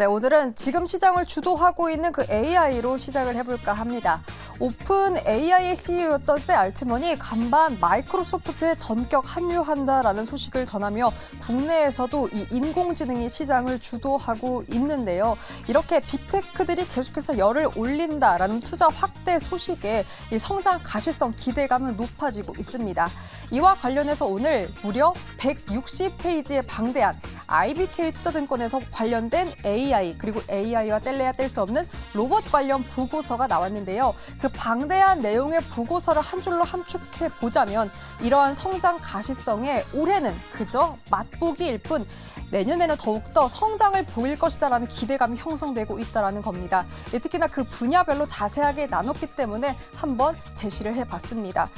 네, 오늘은 지금 시장을 주도하고 있는 그 AI로 시작을 해볼까 합니다. 오픈 AI의 CEO였던 샘 알트먼이 간밤 마이크로소프트에 전격 합류한다라는 소식을 전하며 국내에서도 이 인공지능이 시장을 주도하고 있는데요. 이렇게 빅테크들이 계속해서 열을 올린다라는 투자 확대 소식에 이 성장 가시성 기대감은 높아지고 있습니다. 이와 관련해서 오늘 무려 160페이지의 방대한 IBK 투자증권에서 관련된 AI 그리고 AI와 뗄래야 뗄 수 없는 로봇 관련 보고서가 나왔는데요. 그 방대한 내용의 보고서를 한 줄로 함축해 보자면 이러한 성장 가시성에 올해는 그저 맛보기일 뿐 내년에는 더욱더 성장을 보일 것이다라는 기대감이 형성되고 있다는 겁니다. 특히나 그 분야별로 자세하게 나눴기 때문에 한번 제시를 해봤습니다.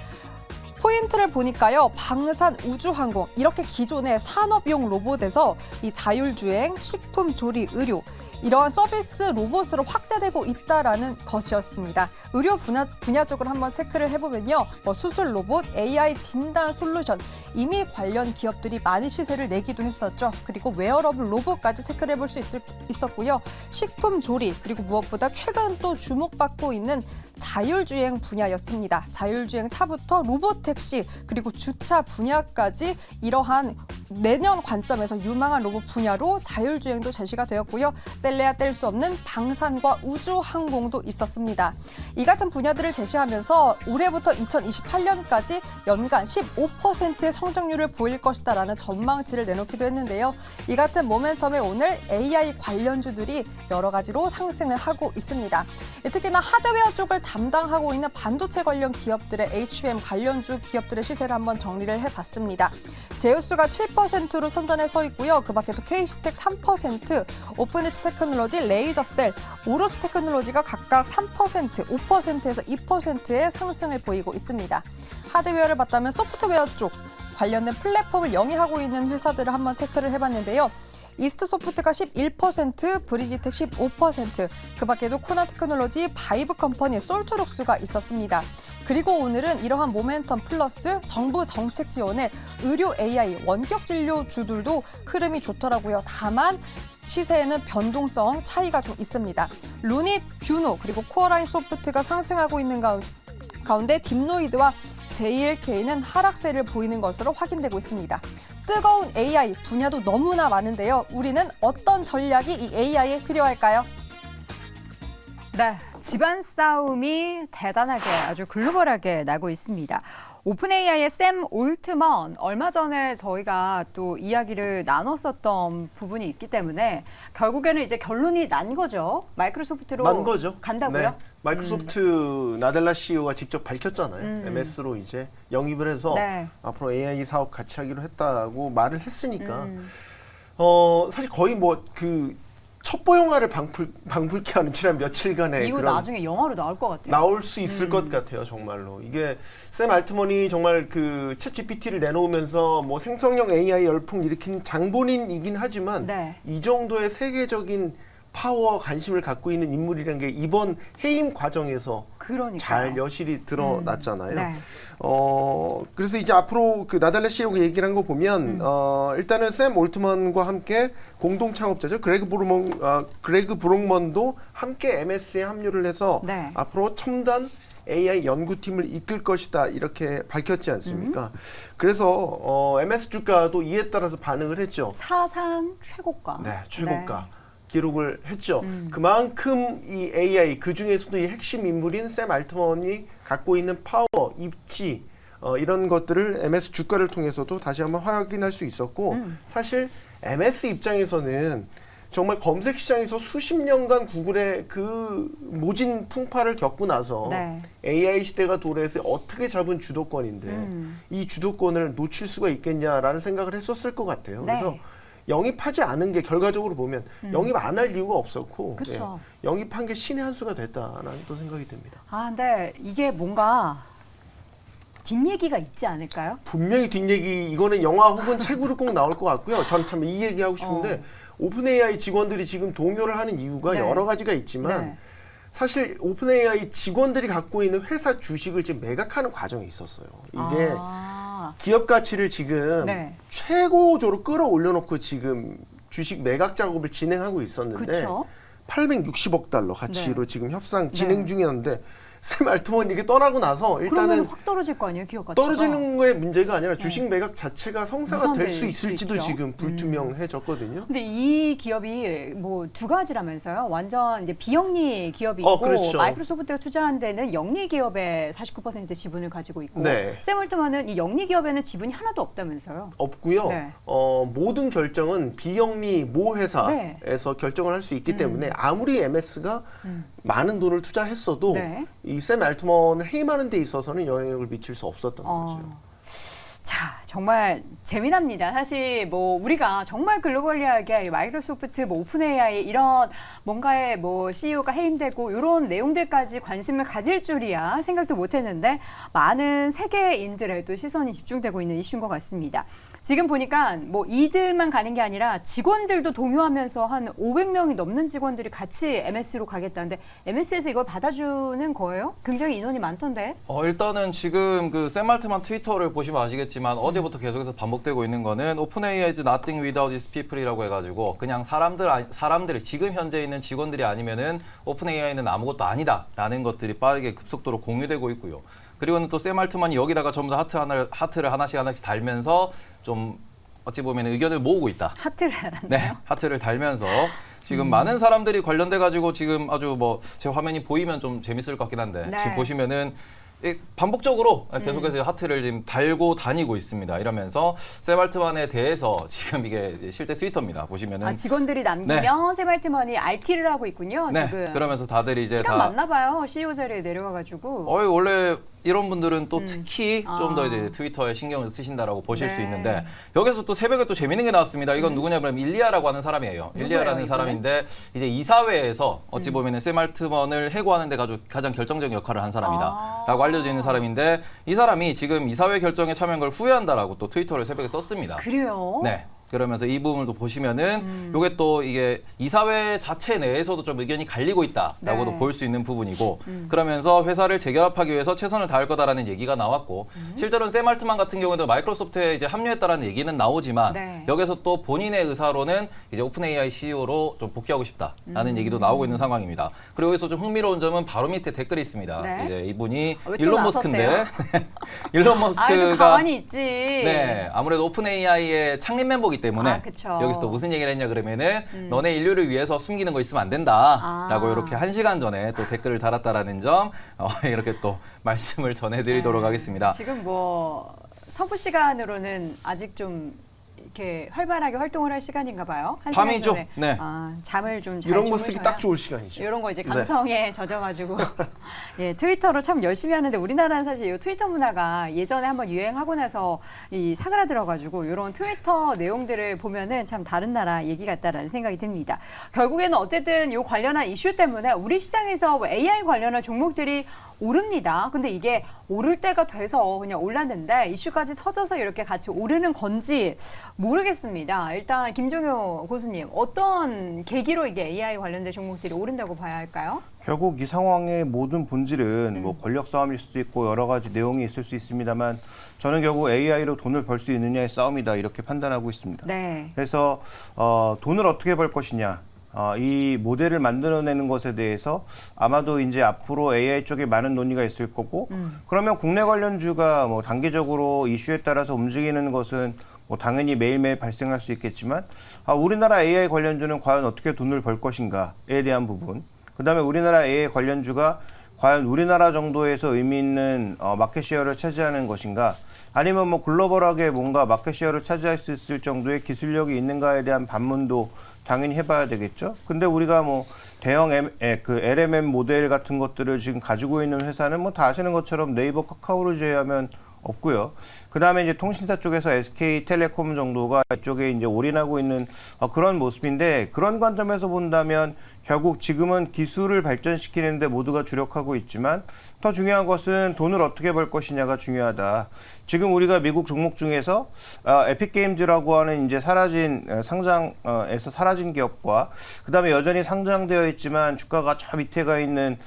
포인트를 보니까요. 방산, 우주항공 이렇게 기존의 산업용 로봇에서 이 자율주행, 식품, 조리, 의료 이러한 서비스 로봇으로 확대되고 있다라는 것이었습니다. 의료 분야 쪽으로 한번 체크를 해보면요. 수술 로봇, AI 진단 솔루션 이미 관련 기업들이 많이 시세를 내기도 했었죠. 그리고 웨어러블 로봇까지 체크를 해볼 수 있었고요. 식품 조리 그리고 무엇보다 최근 또 주목받고 있는 자율주행 분야였습니다. 자율주행 차부터 로봇택시 그리고 주차 분야까지 이러한 내년 관점에서 유망한 로봇 분야로 자율주행도 제시가 되었고요. 뗄래야 뗄 수 없는 방산과 우주항공도 있었습니다. 이 같은 분야들을 제시하면서 올해부터 2028년까지 연간 15%의 성장률을 보일 것이다라는 전망치를 내놓기도 했는데요. 이 같은 모멘텀에 오늘 AI 관련주들이 여러 가지로 상승을 하고 있습니다. 특히나 하드웨어 쪽을 담당하고 있는 반도체 관련 기업들의 HBM 관련주 기업들의 시세를 한번 정리를 해봤습니다. 제우스가 7%로 선전에 서 있고요. 그 밖에도 KC텍 3%, 오픈엣지 테크놀로지, 레이저셀, 오로스 테크놀로지가 각각 3%, 5%에서 2%의 상승을 보이고 있습니다. 하드웨어를 봤다면 소프트웨어 쪽 관련된 플랫폼을 영위하고 있는 회사들을 한번 체크를 해봤는데요. 이스트소프트가 11%, 브리지텍 15%, 그 밖에도 코나 테크놀로지, 바이브 컴퍼니, 솔트룩스가 있었습니다. 그리고 오늘은 이러한 모멘텀 플러스 정부 정책 지원에 의료 AI, 원격 진료주들도 흐름이 좋더라고요. 다만 시세에는 변동성 차이가 좀 있습니다. 루닛, 뷰노, 그리고 코어라인 소프트가 상승하고 있는 가운데 딥노이드와 JLK는 하락세를 보이는 것으로 확인되고 있습니다. 뜨거운 AI 분야도 너무나 많은데요. 우리는 어떤 전략이 이 AI에 필요할까요? 네, 집안 싸움이 대단하게 아주 글로벌하게 나고 있습니다. 오픈 AI의 샘 올트먼 얼마 전에 저희가 또 이야기를 나눴었던 부분이 있기 때문에 결국에는 이제 결론이 난 거죠. 마이크로소프트로 난 거죠. 간다고요? 네. 마이크로소프트 나델라 CEO가 직접 밝혔잖아요. MS로 이제 영입을 해서 네. 앞으로 AI 사업 같이 하기로 했다고 말을 했으니까 사실 거의 뭐 그 첩보 영화를 방불케 하는 지난 며칠간의 이거 그런 나중에 영화로 나올 것 같아요. 나올 수 있을 것 같아요, 정말로. 이게 샘 알트먼이 정말 그 챗 GPT를 내놓으면서 뭐 생성형 AI 열풍 일으킨 장본인이긴 하지만 네. 이 정도의 세계적인 파워 관심을 갖고 있는 인물이라는 게 이번 해임 과정에서 그러니까요. 잘 여실히 드러났잖아요. 네. 그래서 이제 앞으로 그 나달라 CEO가 얘기를 한 거 보면 일단은 샘 올트먼과 함께 공동 창업자죠. 그레그 브록먼도 함께 MS에 합류를 해서 네. 앞으로 첨단 AI 연구팀을 이끌 것이다 이렇게 밝혔지 않습니까? 그래서 MS 주가도 이에 따라서 반응을 했죠. 사상 최고가. 네, 최고가. 기록을 했죠. 그만큼 이 AI 그 중에서도 이 핵심 인물인 샘 알트먼이 갖고 있는 파워, 입지 이런 것들을 MS 주가를 통해서도 다시 한번 확인할 수 있었고 사실 MS 입장에서는 정말 검색 시장에서 수십 년간 구글의 그 모진 풍파를 겪고 나서 네. AI 시대가 도래해서 어떻게 잡은 주도권인데 이 주도권을 놓칠 수가 있겠냐라는 생각을 했었을 것 같아요. 네. 그래서 영입하지 않은 게 결과적으로 보면 영입 안 할 이유가 없었고 그쵸. 영입한 게 신의 한 수가 됐다라는 또 생각이 듭니다. 아, 근데 이게 뭔가 뒷얘기가 있지 않을까요? 분명히 뒷얘기 이거는 영화 혹은 책으로 꼭 나올 것 같고요. 저는 참 이 얘기하고 싶은데 오픈 AI 직원들이 지금 동요를 하는 이유가 네. 여러 가지가 있지만 네. 사실 오픈 AI 직원들이 갖고 있는 회사 주식을 지금 매각하는 과정이 있었어요. 이게 기업 가치를 지금 네. 최고조로 끌어올려놓고 지금 주식 매각 작업을 진행하고 있었는데 그쵸? 860억 달러 가치로 네. 지금 협상 진행 중이었는데 샘 알트먼이 이렇게 떠나고 나서 그러면 일단은 확 떨어질 거 아니에요, 기업 가치가? 떨어지는 거의 문제가 아니라 주식 매각 자체가 성사가 될 무산될 수 수 있을지도 있죠. 지금 불투명해졌거든요. 근데 이 기업이 뭐 두 가지라면서요. 완전 이제 비영리 기업이 있고 그렇죠. 마이크로소프트가 투자한 데는 영리 기업의 49% 지분을 가지고 있고 네. 샘 올트먼은 이 영리 기업에는 지분이 하나도 없다면서요. 없고요. 네. 모든 결정은 비영리 모 회사에서 네. 결정을 할 수 있기 때문에 아무리 MS가 많은 돈을 투자했어도 네. 이 샘 알트먼을 해임하는 데 있어서는 영향을 미칠 수 없었던 거죠. 자, 정말 재미납니다. 사실 뭐 우리가 정말 글로벌리하게 마이크로소프트, 뭐 오픈 AI 이런 뭔가에 뭐 CEO가 해임되고 이런 내용들까지 관심을 가질 줄이야 생각도 못했는데 많은 세계인들의 또 시선이 집중되고 있는 이슈인 것 같습니다. 지금 보니까 뭐 이들만 가는 게 아니라 직원들도 동요하면서 한 500명이 넘는 직원들이 같이 MS로 가겠다는데 MS에서 이걸 받아주는 거예요? 굉장히 인원이 많던데. 일단은 지금 그 샘 알트만 트위터를 보시면 아시겠지만 어제부터 계속해서 반복되고 있는 거는 오픈 AI is nothing without its people이라고 해가지고 그냥 사람들이 지금 현재 있는 직원들이 아니면은 오픈 AI는 아무것도 아니다라는 것들이 빠르게 급속도로 공유되고 있고요. 그리고는 또 샘 알트만이 여기다가 전부 다 하트를 하나씩 달면서 좀 어찌 보면 의견을 모으고 있다. 하트를 달았나요? 네, 하트를 달면서 지금 많은 사람들이 관련돼 가지고 지금 아주 뭐 제 화면이 보이면 좀 재밌을 것 같긴 한데 네. 지금 보시면은 반복적으로 계속해서 하트를 지금 달고 다니고 있습니다. 이러면서 샘 알트만에 대해서 지금 이게 실제 트위터입니다. 보시면은 직원들이 남기면 샘 알트먼이 RT를 하고 있군요. 네, 지금. 그러면서 다들 이제 시간 다 맞나 봐요. CEO 자리에 내려와가지고. 원래 이런 분들은 또 특히 좀 더 이제 트위터에 신경을 쓰신다라고 보실 네. 수 있는데 여기서 또 새벽에 또 재밌는 게 나왔습니다. 이건 누구냐면 일리아라고 하는 사람이에요. 누구예요, 일리아라는 이거는? 사람인데 이제 이사회에서 어찌 보면은 샘 알트먼을 해고하는 데 가장 결정적인 역할을 한 사람이다라고 알려져 있는 사람인데 이 사람이 지금 이사회 결정에 참여한 걸 후회한다라고 또 트위터를 새벽에 썼습니다. 그래요? 네. 그러면서 이 부분을 또 보시면은 요게 또 이게 이사회 자체 내에서도 좀 의견이 갈리고 있다라고도 네. 볼 수 있는 부분이고 그러면서 회사를 재결합하기 위해서 최선을 다할 거다라는 얘기가 나왔고 실제로는 샘 알트만 같은 경우에도 마이크로소프트에 이제 합류했다라는 얘기는 나오지만 네. 여기서 또 본인의 의사로는 이제 오픈 AI CEO로 좀 복귀하고 싶다라는 얘기도 나오고 있는 상황입니다. 그리고 여기서 좀 흥미로운 점은 바로 밑에 댓글이 있습니다. 네. 이제 이분이 왜 또 일론 머스크인데 나섰대요? 일론 좀 머스크가 가만히 있지. 네, 아무래도 오픈 AI의 창립 멤버이기 때문에 그쵸. 여기서 또 무슨 얘기를 했냐 그러면은 너네 인류를 위해서 숨기는 거 있으면 안 된다라고 이렇게 1시간 전에 또 댓글을 달았다라는 점 이렇게 또 말씀을 전해드리도록 하겠습니다. 지금 뭐 서부 시간으로는 아직 좀 이렇게 활발하게 활동을 할 시간인가 봐요. 한 시간 밤이죠. 전에. 네. 잠을 좀 잘 이런 거 쓰기 딱 좋을 시간이죠. 이런 거 이제 네. 감성에 젖어가지고 예, 트위터로 참 열심히 하는데 우리나라는 사실 이 트위터 문화가 예전에 한번 유행하고 나서 이 사그라들어가지고 이런 트위터 내용들을 보면은 참 다른 나라 얘기 같다라는 생각이 듭니다. 결국에는 어쨌든 이 관련한 이슈 때문에 우리 시장에서 뭐 AI 관련한 종목들이 오릅니다. 근데 이게 오를 때가 돼서 그냥 올랐는데 이슈까지 터져서 이렇게 같이 오르는 건지 모르겠습니다. 일단 김종효 고수님 어떤 계기로 이게 AI 관련된 종목들이 오른다고 봐야 할까요? 결국 이 상황의 모든 본질은 뭐 권력 싸움일 수도 있고 여러 가지 내용이 있을 수 있습니다만 저는 결국 AI로 돈을 벌 수 있느냐의 싸움이다 이렇게 판단하고 있습니다. 네. 그래서 돈을 어떻게 벌 것이냐. 이 모델을 만들어내는 것에 대해서 아마도 이제 앞으로 AI 쪽에 많은 논의가 있을 거고 그러면 국내 관련주가 뭐 단기적으로 이슈에 따라서 움직이는 것은 뭐 당연히 매일매일 발생할 수 있겠지만 우리나라 AI 관련주는 과연 어떻게 돈을 벌 것인가에 대한 부분 그다음에 우리나라 AI 관련주가 과연 우리나라 정도에서 의미 있는 마켓쉐어를 차지하는 것인가 아니면 뭐 글로벌하게 뭔가 마켓쉐어를 차지할 수 있을 정도의 기술력이 있는가에 대한 반문도 당연히 해봐야 되겠죠. 근데 우리가 뭐 대형 LMM 모델 같은 것들을 지금 가지고 있는 회사는 뭐 다 아시는 것처럼 네이버, 카카오를 제외하면 없고요. 그 다음에 이제 통신사 쪽에서 SK텔레콤 정도가 이쪽에 이제 올인하고 있는 그런 모습인데 그런 관점에서 본다면 결국 지금은 기술을 발전시키는데 모두가 주력하고 있지만 더 중요한 것은 돈을 어떻게 벌 것이냐가 중요하다. 지금 우리가 미국 종목 중에서 에픽게임즈라고 하는 이제 상장에서 사라진 기업과 그다음에 여전히 상장되어 있지만 주가가 저 밑에 가 있는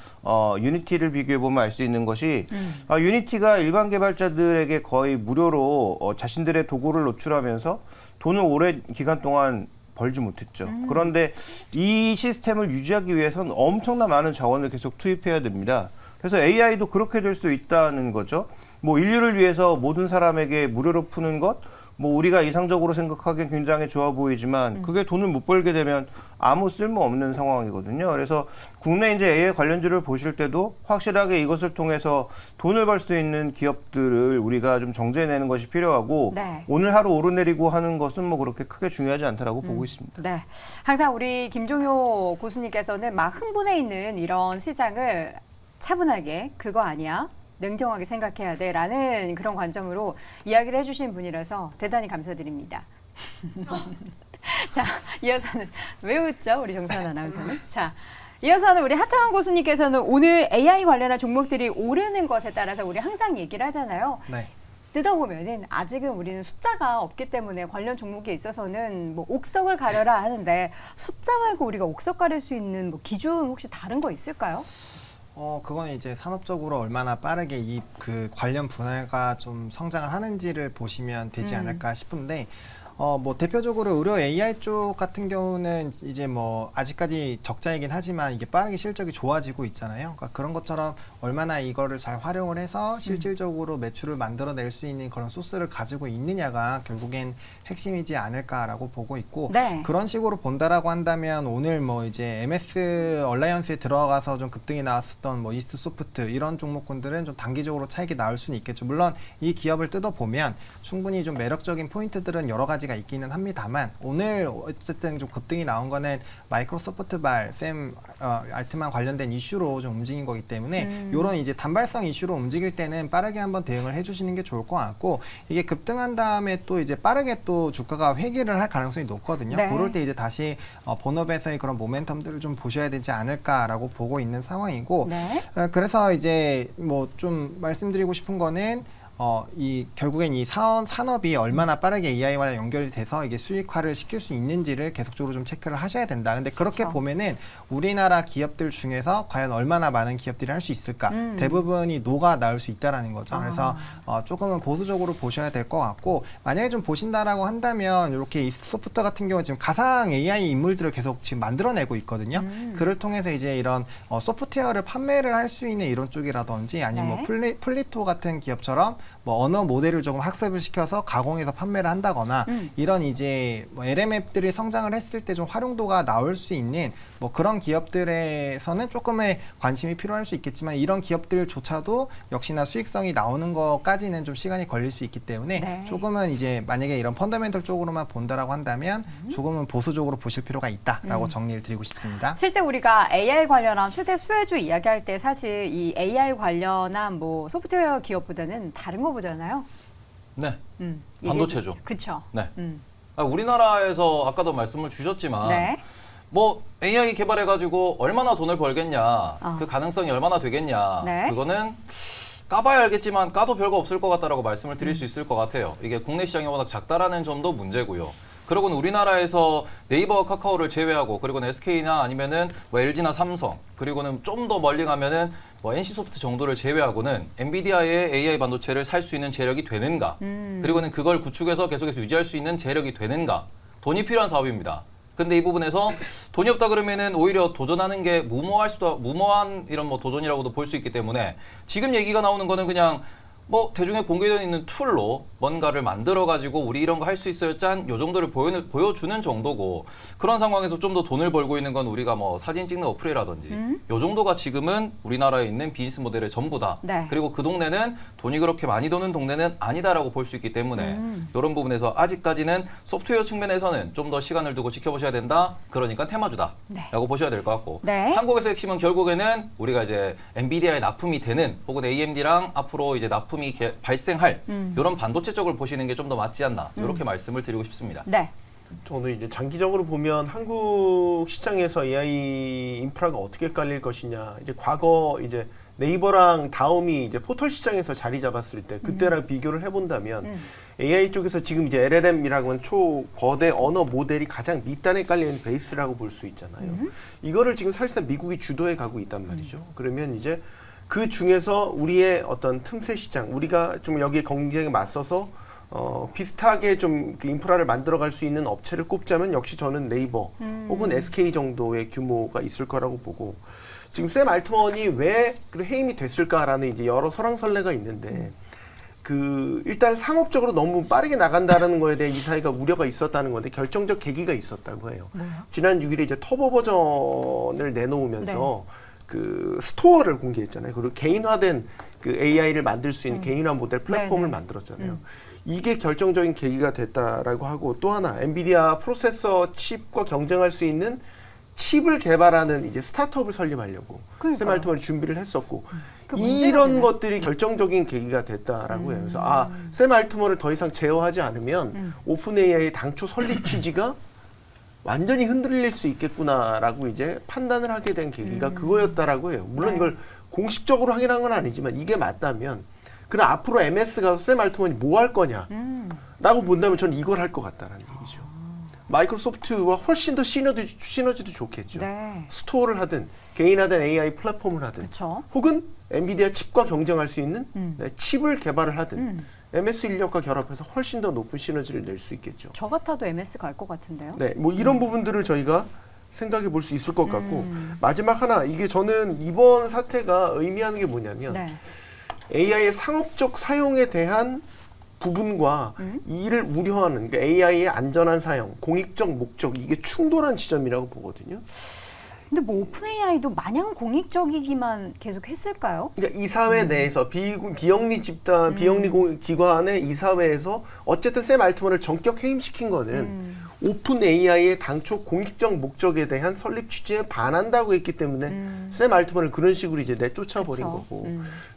유니티를 비교해 보면 알 수 있는 것이 유니티가 일반 개발자들에게 거의 무료로 자신들의 도구를 노출하면서 돈을 오랜 기간 동안 벌지 못했죠. 그런데 이 시스템을 유지하기 위해서는 엄청난 많은 자원을 계속 투입해야 됩니다. 그래서 AI도 그렇게 될 수 있다는 거죠. 뭐 인류를 위해서 모든 사람에게 무료로 푸는 것, 뭐 우리가 이상적으로 생각하기엔 굉장히 좋아 보이지만 그게 돈을 못 벌게 되면 아무 쓸모 없는 상황이거든요. 그래서 국내 이제 AI 관련주를 보실 때도 확실하게 이것을 통해서 돈을 벌 수 있는 기업들을 우리가 좀 정제해내는 것이 필요하고 네. 오늘 하루 오르내리고 하는 것은 뭐 그렇게 크게 중요하지 않다라고 보고 있습니다. 네. 항상 우리 김종효 교수님께서는 막 흥분해 있는 이런 시장을 차분하게 그거 아니야? 냉정하게 생각해야 돼라는 그런 관점으로 이야기를 해주신 분이라서 대단히 감사드립니다. 자, 이어서는 왜 웃죠? 우리 정선 아나운서는. 자, 이어서는 우리 하창원 교수님께서는 오늘 AI 관련한 종목들이 오르는 것에 따라서 우리 항상 얘기를 하잖아요. 네. 뜯어보면은 아직은 우리는 숫자가 없기 때문에 관련 종목에 있어서는 뭐 옥석을 가려라 하는데 숫자 말고 우리가 옥석 가릴 수 있는 뭐 기준 혹시 다른 거 있을까요? 그건 이제 산업적으로 얼마나 빠르게 이 그 관련 분야가 좀 성장을 하는지를 보시면 되지 않을까 싶은데, 뭐 대표적으로 의료 AI 쪽 같은 경우는 이제 뭐 아직까지 적자이긴 하지만 이게 빠르게 실적이 좋아지고 있잖아요. 그러니까 그런 것처럼 얼마나 이거를 잘 활용을 해서 실질적으로 매출을 만들어낼 수 있는 그런 소스를 가지고 있느냐가 결국엔 핵심이지 않을까라고 보고 있고, 네. 그런 식으로 본다라고 한다면 오늘 뭐 이제 MS 얼라이언스에 들어가서 좀 급등이 나왔었던 뭐 이스트 소프트 이런 종목군들은 좀 단기적으로 차익이 나올 수는 있겠죠. 물론 이 기업을 뜯어보면 충분히 좀 매력적인 포인트들은 여러 가지가 있기는 합니다만, 오늘 어쨌든 좀 급등이 나온 거는 마이크로소프트발 샘 알트만 관련된 이슈로 좀 움직인 거기 때문에 이런 이제 단발성 이슈로 움직일 때는 빠르게 한번 대응을 해주시는 게 좋을 것 같고, 이게 급등한 다음에 또 이제 빠르게 또 주가가 회귀를 할 가능성이 높거든요. 네. 그럴 때 이제 다시 본업에서의 그런 모멘텀들을 좀 보셔야 되지 않을까라고 보고 있는 상황이고, 네. 그래서 이제 뭐 좀 말씀드리고 싶은 거는 이 결국엔 이 산업이 얼마나 빠르게 AI와 연결이 돼서 이게 수익화를 시킬 수 있는지를 계속적으로 좀 체크를 하셔야 된다. 근데 그렇게 그렇죠. 보면은 우리나라 기업들 중에서 과연 얼마나 많은 기업들이 할 수 있을까? 대부분이 노가 나올 수 있다라는 거죠. 그래서 조금은 보수적으로 보셔야 될 것 같고, 만약에 좀 보신다라고 한다면 이렇게 이 소프트 같은 경우 지금 가상 AI 인물들을 계속 지금 만들어내고 있거든요. 그를 통해서 이제 이런 소프트웨어를 판매를 할 수 있는 이런 쪽이라든지 아니면 네. 뭐 플리토 같은 기업처럼 뭐 언어 모델을 조금 학습을 시켜서 가공해서 판매를 한다거나 이런 이제 뭐 LM앱들이 성장을 했을 때 좀 활용도가 나올 수 있는 뭐 그런 기업들에서는 조금의 관심이 필요할 수 있겠지만, 이런 기업들조차도 역시나 수익성이 나오는 것까지는 좀 시간이 걸릴 수 있기 때문에 네. 조금은 이제 만약에 이런 펀더멘털 쪽으로만 본다라고 한다면 조금은 보수적으로 보실 필요가 있다라고 정리를 드리고 싶습니다. 실제 우리가 AI 관련한 최대 수혜주 이야기할 때 사실 이 AI 관련한 뭐 소프트웨어 기업보다는 다른 거 보잖아요. 네. 얘기해 반도체죠. 주시죠. 그렇죠. 네. 우리나라에서 아까도 말씀을 주셨지만 네. 뭐 AI 개발해가지고 얼마나 돈을 벌겠냐, 그 가능성이 얼마나 되겠냐, 네. 그거는 까봐야 알겠지만 까도 별거 없을 것 같다라고 말씀을 드릴 수 있을 것 같아요. 이게 국내 시장이 워낙 작다라는 점도 문제고요. 그리고는 우리나라에서 네이버와 카카오를 제외하고, 그리고는 SK나 아니면은 뭐 LG나 삼성, 그리고는 좀 더 멀리 가면은 뭐 NC소프트 정도를 제외하고는 엔비디아의 AI 반도체를 살 수 있는 재력이 되는가, 그리고는 그걸 구축해서 계속해서 유지할 수 있는 재력이 되는가, 돈이 필요한 사업입니다. 근데 이 부분에서 돈이 없다 그러면은 오히려 도전하는 게 무모한 이런 뭐 도전이라고도 볼 수 있기 때문에, 지금 얘기가 나오는 거는 그냥 뭐 대중에 공개되어 있는 툴로 뭔가를 만들어 가지고 우리 이런 거 할 수 있어요 짠, 요 정도를 보여주는 정도고, 그런 상황에서 좀 더 돈을 벌고 있는 건 우리가 뭐 사진 찍는 어플이라든지 요 정도가 지금은 우리나라에 있는 비즈니스 모델의 전부다. 네. 그리고 그 동네는 돈이 그렇게 많이 도는 동네는 아니다라고 볼 수 있기 때문에 이런 부분에서 아직까지는 소프트웨어 측면에서는 좀 더 시간을 두고 지켜보셔야 된다. 그러니까 테마주다 라고 보셔야 될 것 같고, 네. 한국에서 핵심은 결국에는 우리가 이제 엔비디아에 납품이 되는, 혹은 AMD랑 앞으로 이제 납품이 발생할 이런 반도체 쪽을 보시는 게 좀 더 맞지 않나, 이렇게 말씀을 드리고 싶습니다. 네. 저는 이제 장기적으로 보면 한국 시장에서 AI 인프라가 어떻게 깔릴 것이냐, 이제 과거 이제 네이버랑 다음이 이제 포털 시장에서 자리 잡았을 때 그때랑 비교를 해본다면 AI 쪽에서 지금 이제 LLM이라고 하는 초거대 언어 모델이 가장 밑단에 깔리는 베이스라고 볼 수 있잖아요. 이거를 지금 사실상 미국이 주도해 가고 있단 말이죠. 그러면 이제 그 중에서 우리의 어떤 틈새 시장, 우리가 좀 여기에 경쟁에 맞서서 비슷하게 좀 그 인프라를 만들어갈 수 있는 업체를 꼽자면 역시 저는 네이버 혹은 SK 정도의 규모가 있을 거라고 보고 지금 샘 알트먼이 왜 해임이 됐을까라는 이제 여러 설왕설래가 있는데 그 일단 상업적으로 너무 빠르게 나간다는 거에 대해 이사회가 우려가 있었다는 건데 결정적 계기가 있었다고 해요. 지난 6일에 이제 터보 버전을 내놓으면서 그 스토어를 공개했잖아요. 그리고 개인화된 그 AI를 만들 수 있는 개인화 모델 플랫폼을 만들었잖아요. 이게 결정적인 계기가 됐다라고 하고 또 하나 엔비디아 프로세서 칩과 경쟁할 수 있는 칩을 개발하는 이제 스타트업을 설립하려고 샘 알트먼이 준비를 했었고 이런 것들이 결정적인 계기가 됐다라고 해요. 그래서 샘 알트먼을 더 이상 제어하지 않으면 오픈 AI의 당초 설립 취지가 완전히 흔들릴 수 있겠구나라고 이제 판단을 하게 된 계기가 그거였다라고 해요. 물론 이걸 공식적으로 확인한 건 아니지만 이게 맞다면 그럼 앞으로 MS가 샘 알트먼이 뭐 할 거냐 라고 본다면 저는 이걸 할 것 같다라는 얘기죠. 마이크로소프트와 훨씬 더 시너지도 좋겠죠. 스토어를 하든 개인화된 AI 플랫폼을 하든 혹은 엔비디아 칩과 경쟁할 수 있는 칩을 개발을 하든 MS 인력과 결합해서 훨씬 더 높은 시너지를 낼 수 있겠죠. 저 같아도 MS 갈 것 같은데요. 네, 뭐 이런 부분들을 저희가 생각해 볼 수 있을 것 같고 마지막 하나 이게 저는 이번 사태가 의미하는 게 뭐냐면 AI의 상업적 사용에 대한 부분과 이를 우려하는 그러니까 AI의 안전한 사용, 공익적 목적 이게 충돌한 지점이라고 보거든요. 근데 뭐 오픈 AI도 마냥 공익적이기만 계속 했을까요? 그러니까 이사회 내에서 비영리 집단, 비영리 기관의 이사회에서 어쨌든 샘 알트먼을 전격 해임시킨 거는 오픈 AI의 당초 공익적 목적에 대한 설립 취지에 반한다고 했기 때문에 샘 알트먼을 그런 식으로 이제 내쫓아버린 거고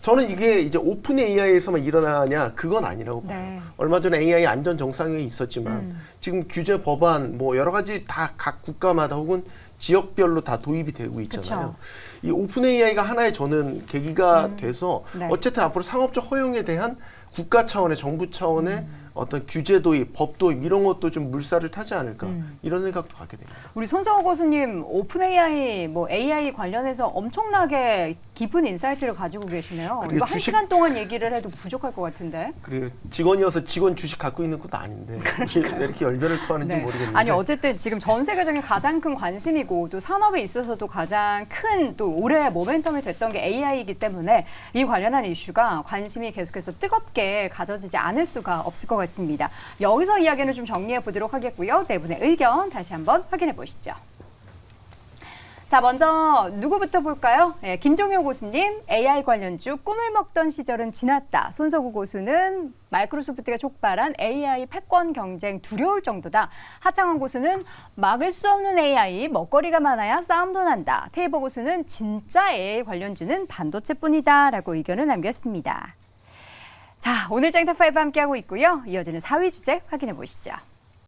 저는 이게 이제 오픈 AI에서만 일어나냐 그건 아니라고 봐요. 얼마 전에 AI 안전 정상회의 있었지만 지금 규제 법안 뭐 여러 가지 다 각 국가마다 혹은 지역별로 다 도입이 되고 있잖아요. 이 오픈 AI가 하나의 저는 계기가 돼서 어쨌든 앞으로 상업적 허용에 대한 국가 차원의 정부 차원의 어떤 규제 도입, 법 도입 이런 것도 좀 물살을 타지 않을까 이런 생각도 갖게 됩니다. 우리 손성호 교수님 오픈 AI 뭐 AI 관련해서 엄청나게 깊은 인사이트를 가지고 계시네요. 이거 한 시간 동안 얘기를 해도 부족할 것 같은데. 그리고 직원이어서 직원 주식 갖고 있는 것도 아닌데 왜 이렇게 열변을 토하는지 모르겠는데. 아니 어쨌든 지금 전 세계적인 가장 큰 관심이고 또 산업에 있어서도 가장 큰 또 올해 모멘텀이 됐던 게 AI이기 때문에 이 관련한 이슈가 관심이 계속해서 뜨겁게 가져지지 않을 수가 없을 것 같습니다. 여기서 이야기는 좀 정리해 보도록 하겠고요. 네 분의 의견 다시 한번 확인해 보시죠. 자, 먼저 누구부터 볼까요? 네, 김종효 고수님, AI 관련주 꿈을 먹던 시절은 지났다. 손석우 고수는 마이크로소프트가 촉발한 AI 패권 경쟁 두려울 정도다. 하창원 고수는 막을 수 없는 AI, 먹거리가 많아야 싸움도 난다. 테이버 고수는 진짜 AI 관련주는 반도체뿐이다. 라고 의견을 남겼습니다. 자, 오늘 짱탑5 함께하고 있고요. 이어지는 4위 주제 확인해 보시죠.